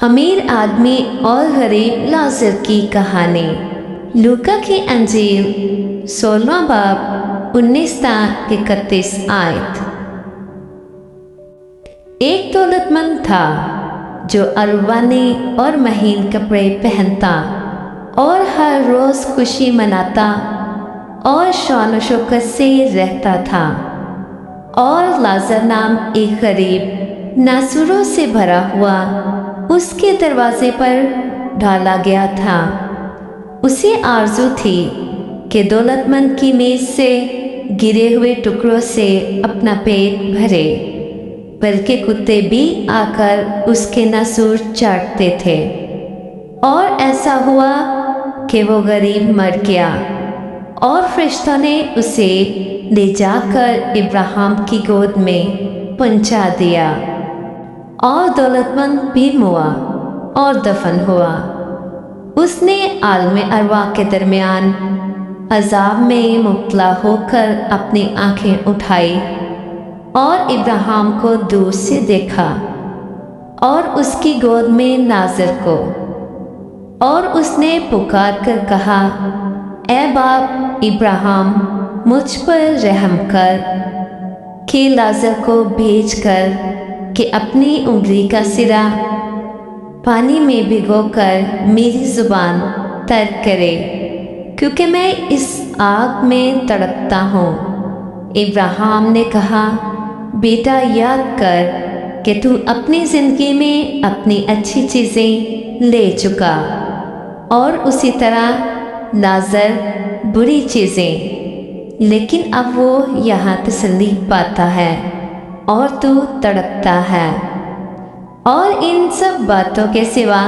अमीर आदमी और गरीब लाज़र की कहानी। लूका की अंजील 16वां बाब 19 ता 31 आयत। एक दौलतमंद था जो अरवानी और महीन कपड़े पहनता और हर रोज़ खुशी मनाता और शान शौकत से रहता था। और लाज़र नाम एक गरीब नासूरों से भरा हुआ उसके दरवाजे पर डाला गया था। उसे आरज़ू थी कि दौलतमंद की मेज़ से गिरे हुए टुकड़ों से अपना पेट भरे, बल्कि कुत्ते भी आकर उसके नासूर चाटते थे। और ऐसा हुआ कि वो गरीब मर गया और फरिश्तों ने उसे ले जाकर इब्राहिम की गोद में पहुंचा दिया। और दौलतमंद भी मुआ और दफन हुआ। उसने आलम अरवाह के दरमियान अजाब में मुब्तला होकर अपनी आंखें उठाई और इब्राहिम को दूर से देखा और उसकी गोद में नाज़र को। और उसने पुकार कर कहा, ए बाप इब्राहिम, मुझ पर रहम कर कि लाज़र को भेज कर कि अपनी उंगली का सिरा पानी में भिगोकर मेरी ज़ुबान तर करे, क्योंकि मैं इस आग में तड़पता हूँ। इब्राहिम ने कहा, बेटा याद कर कि तू अपनी ज़िंदगी में अपनी अच्छी चीज़ें ले चुका और उसी तरह लाज़र बुरी चीज़ें, लेकिन अब वो यहाँ तसल्ली पाता है और तू तड़पता है। और इन सब बातों के सिवा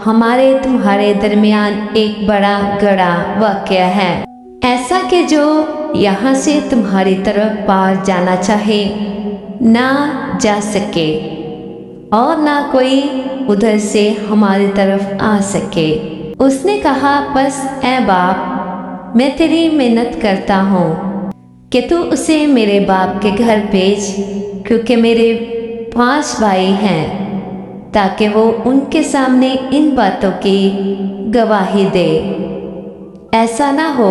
हमारे तुम्हारे दरमियान एक बड़ा गड़ा वाक़या है, ऐसा कि जो यहाँ से तुम्हारी तरफ पार जाना चाहे ना जा सके और ना कोई उधर से हमारी तरफ आ सके। उसने कहा, बस ए बाप, मैं तेरी मिन्नत करता हूँ कि तू उसे मेरे बाप के घर भेज, क्योंकि मेरे 5 भाई हैं, ताकि वो उनके सामने इन बातों की गवाही दे। ऐसा ना हो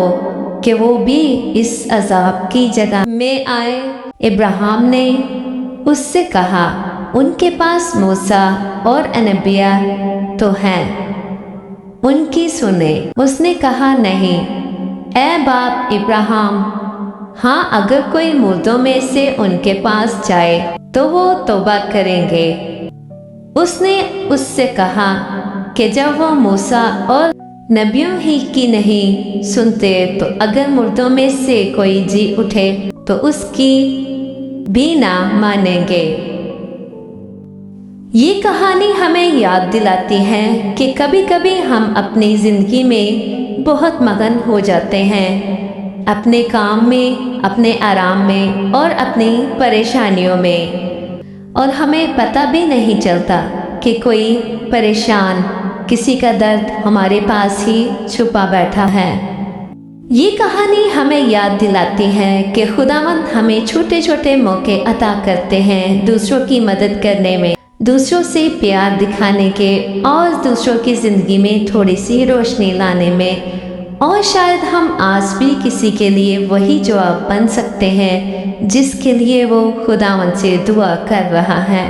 कि वो भी इस अजाब की जगह में आए। इब्राहिम ने उससे कहा, उनके पास मूसा और अनबिया तो हैं, उनकी सुने। उसने कहा, नहीं ए बाप इब्राहिम, हाँ, अगर कोई मुर्दों में से उनके पास जाए तो वो तौबा करेंगे। उसने उससे कहा कि जब वो मूसा और नबियों ही की नहीं सुनते, तो अगर मुर्दों में से कोई जी उठे तो उसकी भी ना मानेंगे। ये कहानी हमें याद दिलाती है कि कभी कभी हम अपनी ज़िंदगी में बहुत मगन हो जाते हैं, अपने काम में, अपने आराम में और अपनी परेशानियों में, और हमें पता भी नहीं चलता कि कोई परेशान, किसी का दर्द हमारे पास ही छुपा बैठा है। ये कहानी हमें याद दिलाती है कि खुदावंद हमें छोटे छोटे मौके अता करते हैं दूसरों की मदद करने में, दूसरों से प्यार दिखाने के और दूसरों की ज़िंदगी में थोड़ी सी रोशनी लाने में। और शायद हम आज भी किसी के लिए वही जवाब बन सकते हैं जिसके लिए वो खुदावंद से दुआ कर रहा है।